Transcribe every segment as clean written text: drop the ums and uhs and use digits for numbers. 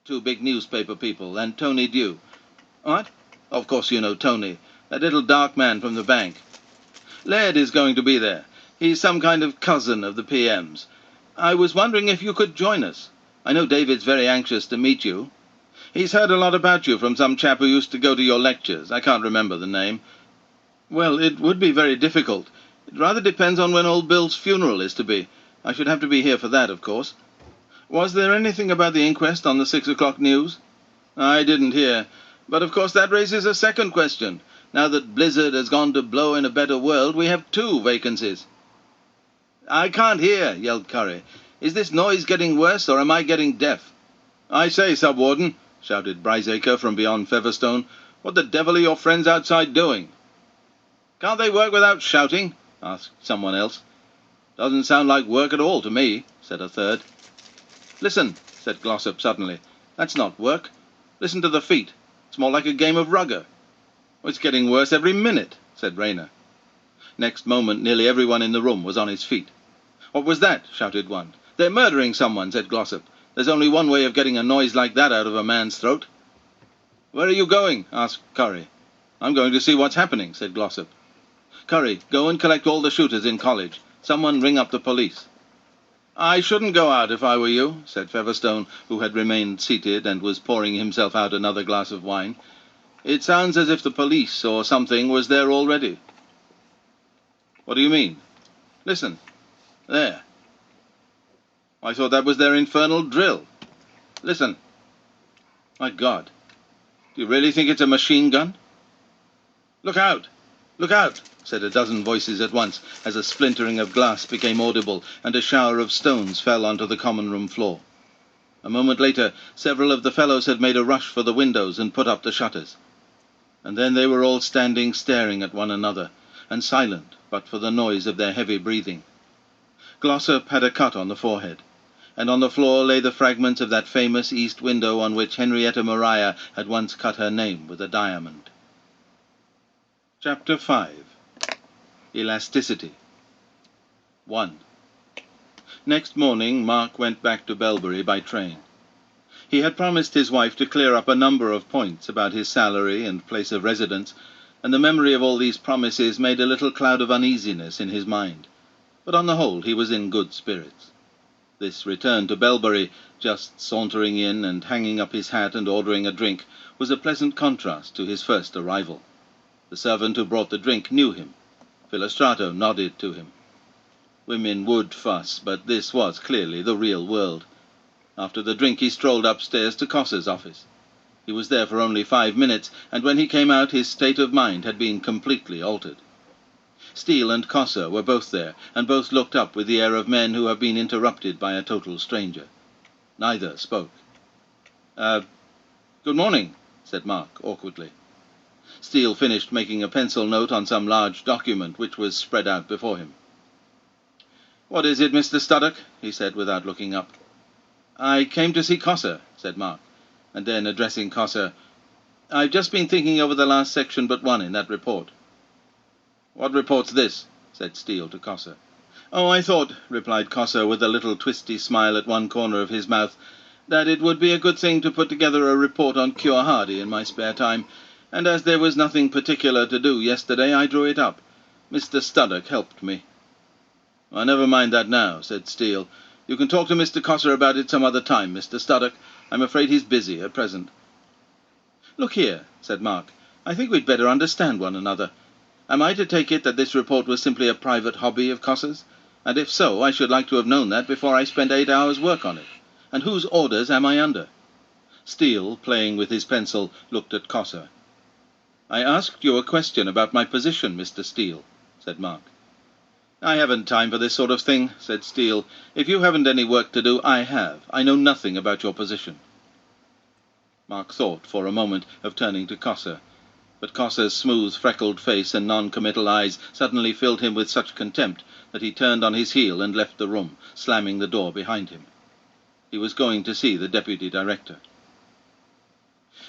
Two big newspaper people, and Tony Dew. What? Of course you know Tony, that little dark man from the bank. Laird is going to be there. He's some kind of cousin of the PM's. I was wondering if you could join us. I know David's very anxious to meet you. He's heard a lot about you from some chap who used to go to your lectures. I can't remember the name. Well, it would be very difficult. It rather depends on when old Bill's funeral is to be. I should have to be here for that, of course. Was there anything about the inquest on the 6 o'clock news? I didn't hear. But of course that raises a second question. Now that Blizzard has gone to blow in a better world, we have 2 vacancies. I can't hear, yelled Curry. Is this noise getting worse, or am I getting deaf? I say, Sub-Warden, shouted Brysaker from beyond Featherstone, what the devil are your friends outside doing? Can't they work without shouting? Asked someone else. Doesn't sound like work at all to me, said a third. Listen, said Glossop suddenly. That's not work. Listen to the feet. It's more like a game of rugger. It's getting worse every minute, said Rayner. Next moment nearly everyone in the room was on his feet. What was that? Shouted one. They're murdering someone, said Glossop. There's only one way of getting a noise like that out of a man's throat. Where are you going? Asked Curry. I'm going to see what's happening, said Glossop. Curry, go and collect all the shooters in college. Someone ring up the police. I shouldn't go out if I were you, said Featherstone, who had remained seated and was pouring himself out another glass of wine. It sounds as if the police or something was there already. What do you mean? Listen. There. I thought that was their infernal drill. Listen. My God. Do you really think it's a machine gun? Look out! Look out! Said a dozen voices at once, as a splintering of glass became audible, and a shower of stones fell onto the common room floor. A moment later, several of the fellows had made a rush for the windows and put up the shutters. And then they were all standing staring at one another, and silent but for the noise of their heavy breathing. Glossop had a cut on the forehead, and on the floor lay the fragments of that famous east window on which Henrietta Maria had once cut her name with a diamond. Chapter 5. Elasticity. 1. Next morning Mark went back to Belbury by train. He had promised his wife to clear up a number of points about his salary and place of residence, and the memory of all these promises made a little cloud of uneasiness in his mind. But on the whole he was in good spirits. This return to Belbury, just sauntering in and hanging up his hat and ordering a drink, was a pleasant contrast to his first arrival. The servant who brought the drink knew him. Philostrato nodded to him. Women would fuss, but this was clearly the real world. After the drink he strolled upstairs to Cossa's office. He was there for only 5 minutes, and when he came out his state of mind had been completely altered. Steele and Cossa were both there, and both looked up with the air of men who have been interrupted by a total stranger. Neither spoke. Good morning, said Mark awkwardly. Steele finished making a pencil note on some large document which was spread out before him. "What is it, Mr. Studdock?" he said without looking up. "I came to see Cossa," said Mark, and then, addressing Cossa, "I've just been thinking over the last section but one in that report." "What report's this?" said Steele to Cossa. "Oh, I thought," replied Cossa with a little twisty smile at one corner of his mouth, "that it would be a good thing to put together a report on Cure Hardy in my spare time, and as there was nothing particular to do yesterday, I drew it up. Mr. Studdock helped me." "Never mind that now," said Steele. "You can talk to Mr. Cossa about it some other time, Mr. Studdock. I'm afraid he's busy at present." "Look here," said Mark, "I think we'd better understand one another. Am I to take it that this report was simply a private hobby of Cossa's? And if so, I should like to have known that before I spent 8 hours' work on it. And whose orders am I under?" Steele, playing with his pencil, looked at Cossa. "I asked you a question about my position, Mr. Steele," said Mark. "I haven't time for this sort of thing," said Steele. "If you haven't any work to do, I have. I know nothing about your position." Mark thought for a moment of turning to Cossa, but Cossa's smooth, freckled face and non-committal eyes suddenly filled him with such contempt that he turned on his heel and left the room, slamming the door behind him. He was going to see the deputy director.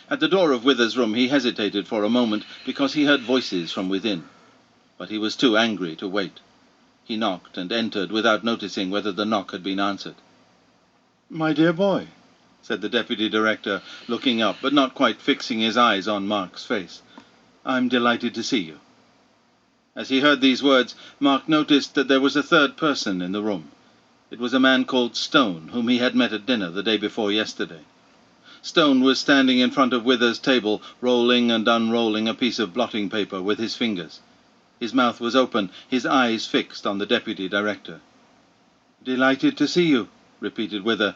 At the door of Wither's room he hesitated for a moment because he heard voices from within, but he was too angry to wait. He knocked and entered without noticing whether the knock had been answered. "My dear boy," said the deputy director, looking up, but not quite fixing his eyes on Mark's face. "I'm delighted to see you." As he heard these words, Mark noticed that there was a third person in the room. It was a man called Stone, whom he had met at dinner the day before yesterday. Stone was standing in front of Wither's table, rolling and unrolling a piece of blotting paper with his fingers. His mouth was open, his eyes fixed on the deputy director. "Delighted to see you," repeated Wither,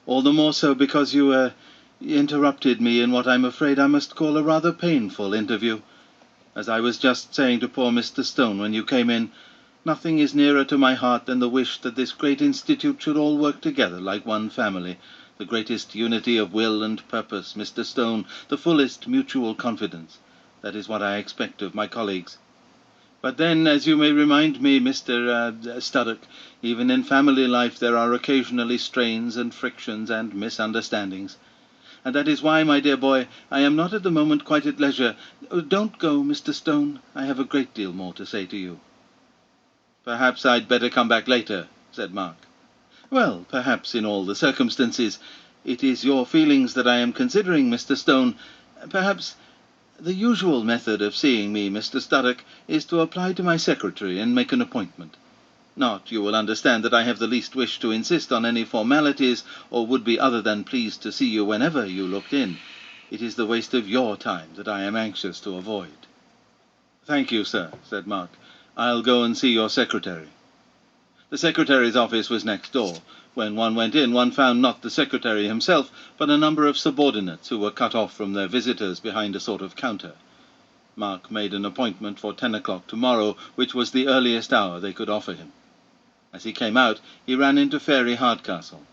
"all the more so because you interrupted me in what I'm afraid I must call a rather painful interview. As I was just saying to poor Mr. Stone when you came in, nothing is nearer to my heart than the wish that this great institute should all work together like one family, the greatest unity of will and purpose, Mr. Stone, the fullest mutual confidence. That is what I expect of my colleagues. But then, as you may remind me, Mr. Studdock, even in family life there are occasionally strains and frictions and misunderstandings. And that is why, my dear boy, I am not at the moment quite at leisure. Don't go, Mr. Stone. I have a great deal more to say to you." "Perhaps I'd better come back later," said Mark. "Well, perhaps in all the circumstances. It is your feelings that I am considering, Mr. Stone. Perhaps the usual method of seeing me, Mr. Studdock, is to apply to my secretary and make an appointment. Not, you will understand, that I have the least wish to insist on any formalities, or would be other than pleased to see you whenever you looked in. It is the waste of your time that I am anxious to avoid." "Thank you, sir," said Mark. "I'll go and see your secretary." The secretary's office was next door. When one went in, one found not the secretary himself, but a number of subordinates who were cut off from their visitors behind a sort of counter. Mark made an appointment for 10 o'clock tomorrow, which was the earliest hour they could offer him. As he came out, he ran into Fairy Hardcastle.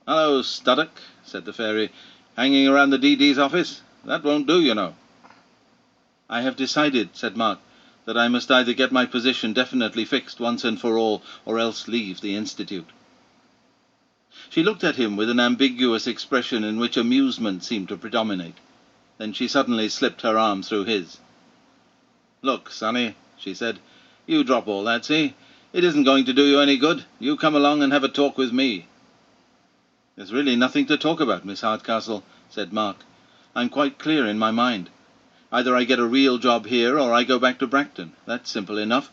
"Hello, Studdock," said the Fairy. "Hanging around the DD's office? That won't do, you know." "I have decided," said Mark, "that I must either get my position definitely fixed once and for all, or else leave the Institute." She looked at him with an ambiguous expression in which amusement seemed to predominate. Then she suddenly slipped her arm through his. "Look, Sonny," she said, "you drop all that, see? It isn't going to do you any good. You come along and have a talk with me." "There's really nothing to talk about, Miss Hardcastle," said Mark. "I'm quite clear in my mind. Either I get a real job here, or I go back to Bracton. That's simple enough.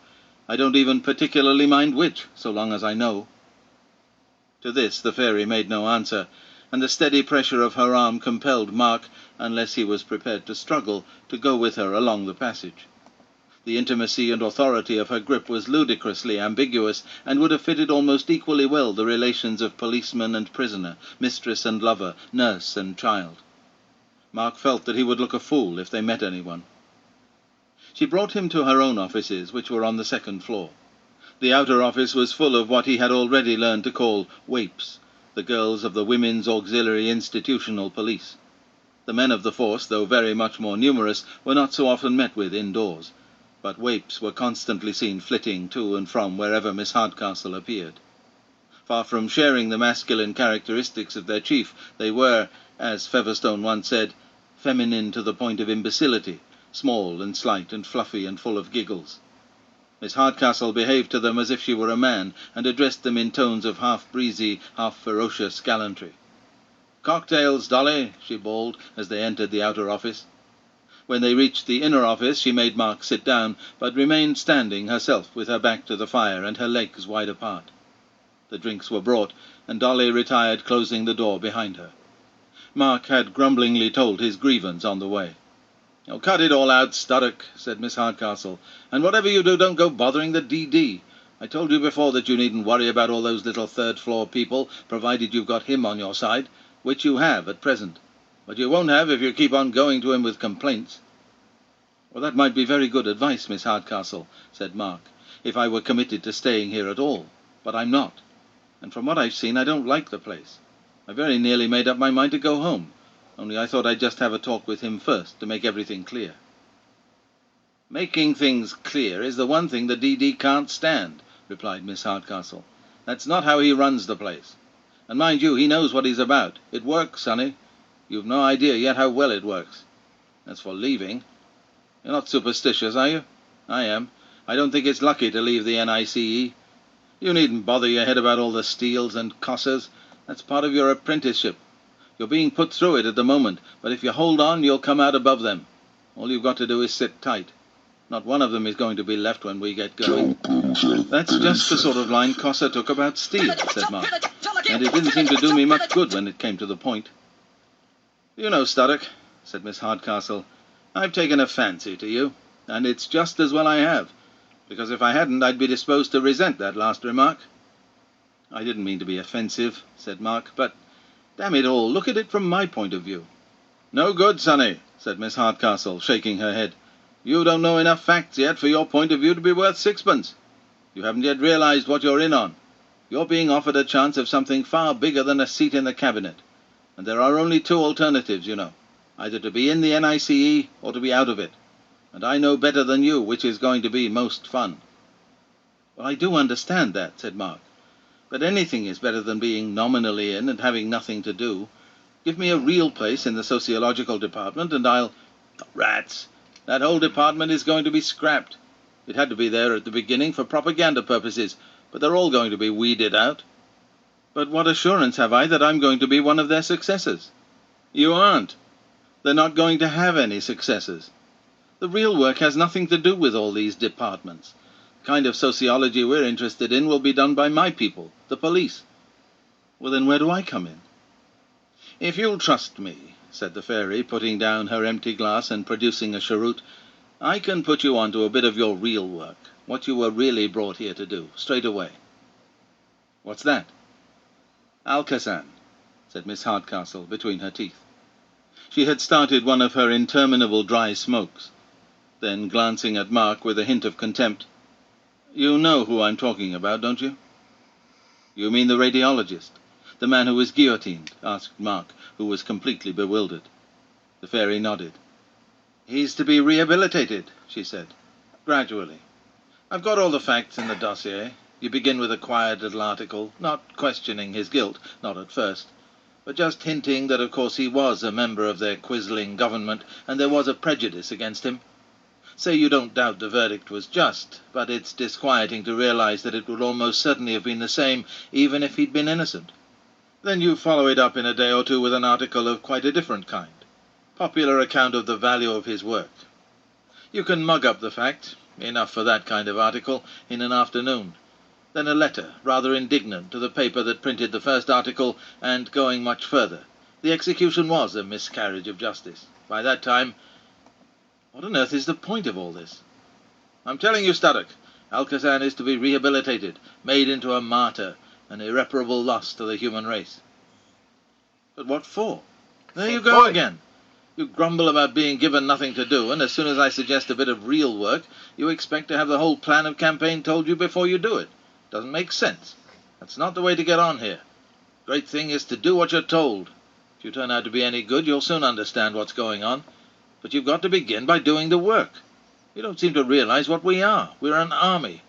I don't even particularly mind which, so long as I know." To this the Fairy made no answer, and the steady pressure of her arm compelled Mark, unless he was prepared to struggle, to go with her along the passage. The intimacy and authority of her grip was ludicrously ambiguous, and would have fitted almost equally well the relations of policeman and prisoner, mistress and lover, nurse and child. Mark felt that he would look a fool if they met anyone. She brought him to her own offices, which were on the second floor. The outer office was full of what he had already learned to call waipes, the girls of the Women's Auxiliary Institutional Police. The men of the force, though very much more numerous, were not so often met with indoors, but waipes were constantly seen flitting to and from wherever Miss Hardcastle appeared. Far from sharing the masculine characteristics of their chief, they were, as Featherstone once said, feminine to the point of imbecility, small and slight and fluffy and full of giggles. Miss Hardcastle behaved to them as if she were a man, and addressed them in tones of half-breezy, half-ferocious gallantry. "Cocktails, Dolly," she bawled as they entered the outer office. When they reached the inner office, she made Mark sit down, but remained standing herself with her back to the fire and her legs wide apart. The drinks were brought, and Dolly retired, closing the door behind her. Mark had grumblingly told his grievance on the way. "Oh, cut it all out, Studdock," said Miss Hardcastle, "and whatever you do, don't go bothering the DD. I told you before that you needn't worry about all those little third-floor people, provided you've got him on your side, which you have at present. But you won't have if you keep on going to him with complaints." "Well, that might be very good advice, Miss Hardcastle," said Mark, "if I were committed to staying here at all. But I'm not. And from what I've seen, I don't like the place. I very nearly made up my mind to go home, only I thought I'd just have a talk with him first, to make everything clear." "Making things clear is the one thing the DD can't stand," replied Miss Hardcastle. "That's not how he runs the place. And mind you, he knows what he's about. It works, sonny. You've no idea yet how well it works. As for leaving, you're not superstitious, are you? I am. I don't think it's lucky to leave the NICE. You needn't bother your head about all the steals and cossers. That's part of your apprenticeship. You're being put through it at the moment, but if you hold on, you'll come out above them. All you've got to do is sit tight. Not one of them is going to be left when we get going." "That's just the sort of line Cossa took about Steele," said Mark, "and it didn't seem to do me much good when it came to the point." "You know, Studdock," said Miss Hardcastle, "I've taken a fancy to you, and it's just as well I have, because if I hadn't I'd be disposed to resent that last remark." "I didn't mean to be offensive," said Mark, "but, damn it all, look at it from my point of view." "No good, sonny," said Miss Hardcastle, shaking her head. "You don't know enough facts yet for your point of view to be worth sixpence. You haven't yet realised what you're in on. You're being offered a chance of something far bigger than a seat in the cabinet. And there are only two alternatives, you know, either to be in the NICE or to be out of it. And I know better than you which is going to be most fun." "Well, I do understand that," said Mark. "But anything is better than being nominally in and having nothing to do. Give me a real place in the sociological department and I'll—" "Rats! That whole department is going to be scrapped. It had to be there at the beginning for propaganda purposes, but they're all going to be weeded out." "But what assurance have I that I'm going to be one of their successors?" "You aren't. They're not going to have any successors. The real work has nothing to do with all these departments. The kind of sociology we're interested in will be done by my people, the police." "Well, then where do I come in?" "If you'll trust me," said the fairy, putting down her empty glass and producing a cheroot, "I can put you on to a bit of your real work, what you were really brought here to do, straight away." "What's that?" "Alcazan," said Miss Hardcastle between her teeth. She had started one of her interminable dry smokes. Then, glancing at Mark with a hint of contempt, "You know who I'm talking about, don't you?" "You mean the radiologist? The man who was guillotined?" asked Mark, who was completely bewildered. The fairy nodded. "He's to be rehabilitated," she said, "gradually. I've got all the facts in the dossier. You begin with a quiet little article, not questioning his guilt, not at first, but just hinting that of course he was a member of their quizzling government and there was a prejudice against him. Say you don't doubt the verdict was just, but it's disquieting to realize that it would almost certainly have been the same even if he'd been innocent. Then you follow it up in a day or two with an article of quite a different kind. Popular account of the value of his work. You can mug up the fact, enough for that kind of article, in an afternoon. Then a letter, rather indignant, to the paper that printed the first article, and going much further. The execution was a miscarriage of justice. By that time— What on earth is the point of all this?" "I'm telling you, Studdock, Alcazan is to be rehabilitated, made into a martyr, an irreparable loss to the human race." "But what for?" "There you go again. You grumble about being given nothing to do, and as soon as I suggest a bit of real work, you expect to have the whole plan of campaign told you before you do it. Doesn't make sense. That's not the way to get on here. Great thing is to do what you're told. If you turn out to be any good, you'll soon understand what's going on. But you've got to begin by doing the work. You don't seem to realize what we are. We're an army."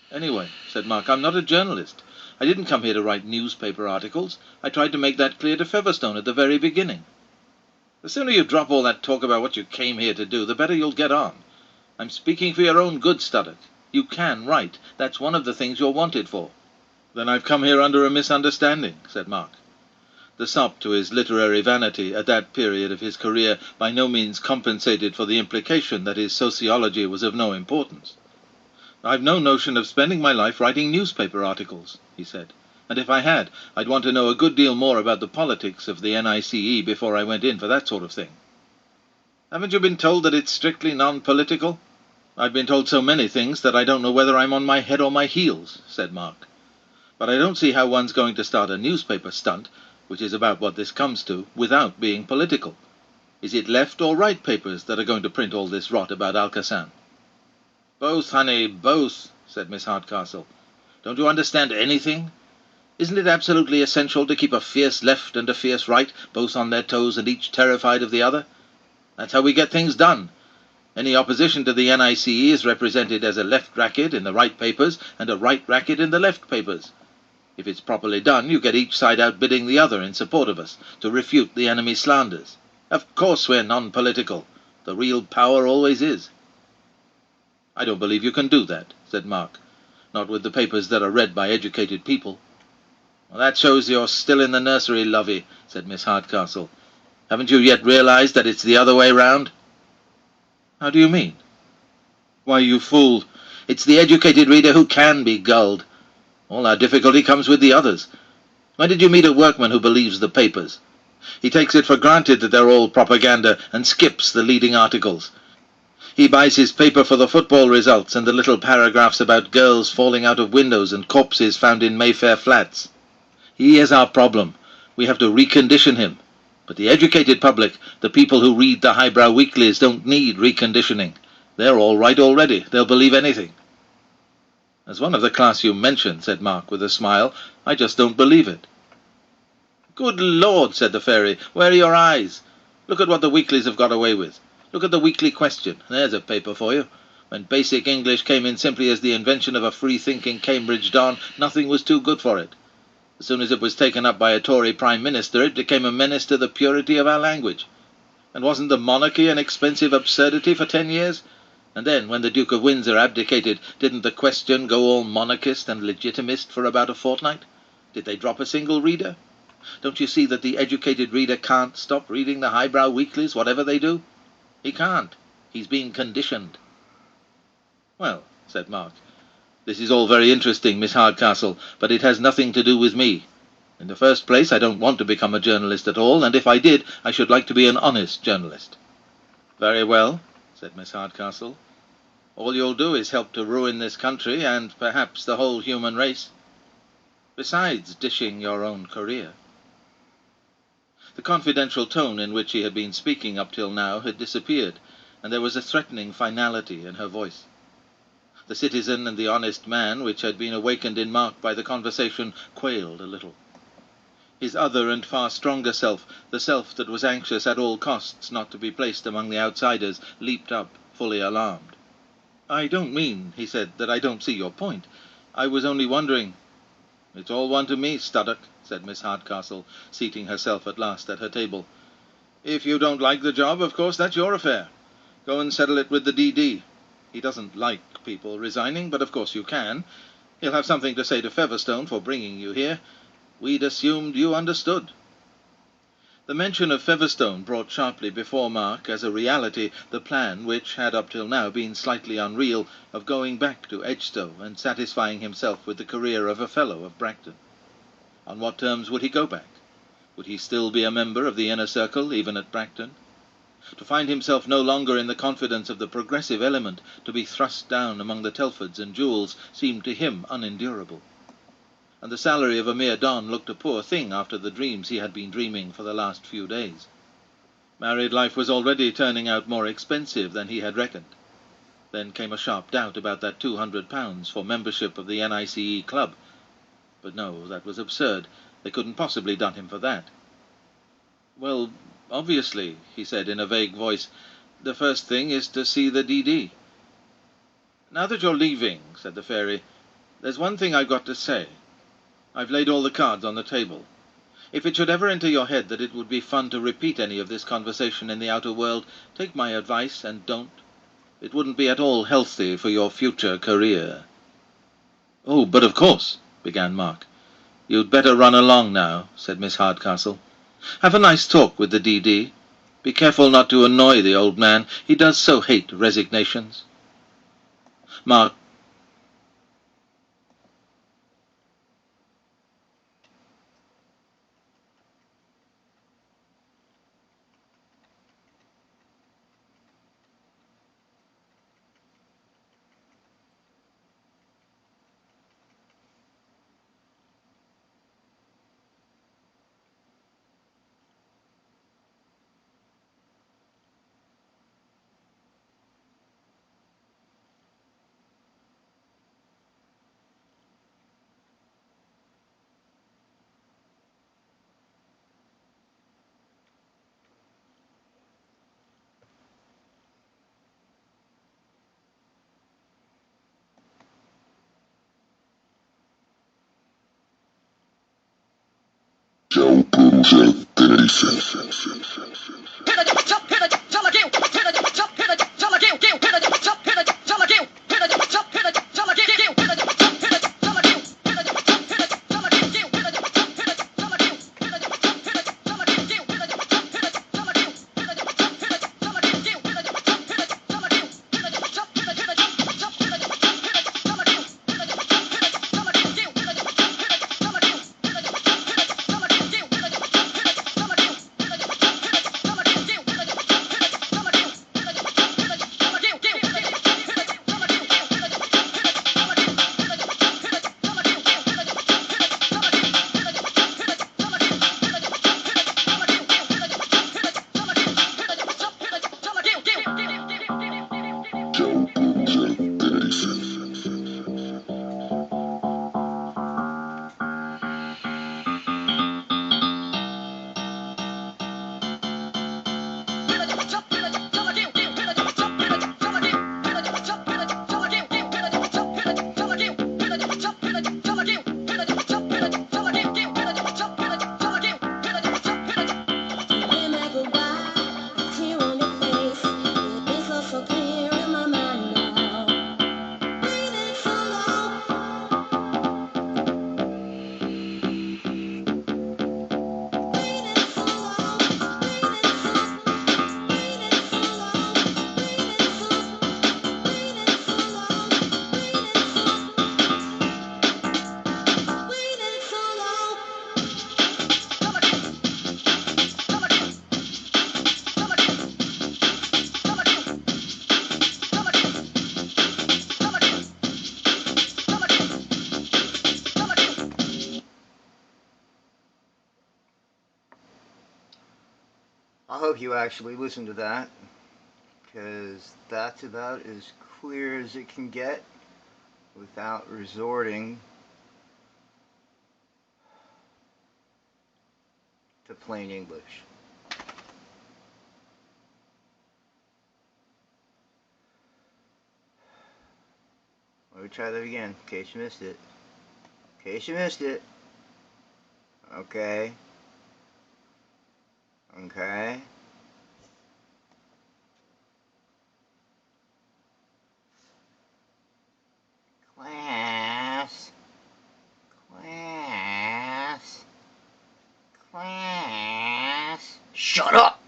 "Anyway," said Mark, "I'm not a journalist. I didn't come here to write newspaper articles. I tried to make that clear to Featherstone at the very beginning. The sooner you drop all that talk about what you came here to do, the better you'll get on. I'm speaking for your own good, Studdock. You can write. That's one of the things you're wanted for." "Then I've come here under a misunderstanding," said Mark. The sop to his literary vanity at that period of his career by no means compensated for the implication that his sociology was of no importance. "I've no notion of spending my life writing newspaper articles," he said. "And if I had, I'd want to know a good deal more about the politics of the NICE before I went in for that sort of thing." "Haven't you been told that it's strictly non-political?" "I've been told so many things that I don't know whether I'm on my head or my heels," said Mark. "But I don't see how one's going to start a newspaper stunt, which is about what this comes to, without being political. Is it left or right papers that are going to print all this rot about Alcazan?" "Both, honey, both," said Miss Hardcastle. "Don't you understand anything? Isn't it absolutely essential to keep a fierce left and a fierce right, both on their toes and each terrified of the other? That's how we get things done. Any opposition to the NICE is represented as a left racket in the right papers and a right racket in the left papers. If it's properly done, you get each side outbidding the other in support of us, to refute the enemy's slanders. Of course we're non-political. The real power always is." "I don't believe you can do that," said Mark. "Not with the papers that are read by educated people." Well, that shows you're still in the nursery, lovey, said Miss Hardcastle. Haven't you yet realized that it's the other way round? How do you mean? Why, you fool, it's the educated reader who can be gulled. All our difficulty comes with the others. When did you meet a workman who believes the papers? He takes it for granted that they're all propaganda and skips the leading articles. He buys his paper for the football results and the little paragraphs about girls falling out of windows and corpses found in Mayfair flats. He is our problem. We have to recondition him. But the educated public, the people who read the highbrow weeklies, don't need reconditioning. They're all right already. They'll believe anything. As one of the class you mentioned, said Mark with a smile, I just don't believe it. Good Lord, said the fairy, where are your eyes? Look at what the weeklies have got away with. Look at the Weekly Question. There's a paper for you. When basic English came in simply as the invention of a free-thinking Cambridge Don, nothing was too good for it. As soon as it was taken up by a Tory Prime Minister, it became a menace to the purity of our language. And wasn't the monarchy an expensive absurdity for 10 years? And then, when the Duke of Windsor abdicated, didn't the Question go all monarchist and legitimist for about a fortnight? Did they drop a single reader? Don't you see that the educated reader can't stop reading the highbrow weeklies, whatever they do? He can't. He's been conditioned. Well, said Mark, this is all very interesting, Miss Hardcastle, but it has nothing to do with me. In the first place, I don't want to become a journalist at all, and if I did, I should like to be an honest journalist. Very well, said Miss Hardcastle. All you'll do is help to ruin this country, and perhaps the whole human race. Besides dishing your own career. The confidential tone in which she had been speaking up till now had disappeared, and there was a threatening finality in her voice. The citizen and the honest man, which had been awakened in Mark by the conversation, quailed a little. His other and far stronger self, the self that was anxious at all costs not to be placed among the outsiders, leaped up, fully alarmed. I don't mean, he said, that I don't see your point. I was only wondering— It's all one to me, Studdock, said Miss Hardcastle, seating herself at last at her table. If you don't like the job, of course that's your affair. Go and settle it with the D.D. He doesn't like people resigning, but of course you can. He'll have something to say to Featherstone for bringing you here. We'd assumed you understood. The mention of Featherstone brought sharply before Mark, as a reality, the plan which had up till now been slightly unreal, of going back to Edgestowe and satisfying himself with the career of a Fellow of Bracton. On what terms would he go back? Would he still be a member of the inner circle, even at Bracton? To find himself no longer in the confidence of the progressive element, to be thrust down among the Telfords and Jewels, seemed to him unendurable. And the salary of a mere Don looked a poor thing after the dreams he had been dreaming for the last few days. Married life was already turning out more expensive than he had reckoned. Then came a sharp doubt about that £200 for membership of the NICE club. But no, that was absurd. They couldn't possibly dun him for that. Well, obviously, he said in a vague voice, the first thing is to see the D.D. Now that you're leaving, said the fairy, there's one thing I've got to say. I've laid all the cards on the table. If it should ever enter your head that it would be fun to repeat any of this conversation in the outer world, take my advice and don't. It wouldn't be at all healthy for your future career. Oh, but of course, began Mark. You'd better run along now, said Miss Hardcastle. Have a nice talk with the D.D. Be careful not to annoy the old man. He does so hate resignations. Mark Ciao producer. hope you actually listened to that, because that's about as clear as it can get without resorting to plain English. Let me try that again, in case you missed it. In case you missed it. Okay. Okay. Class. Class. Class. Shut up!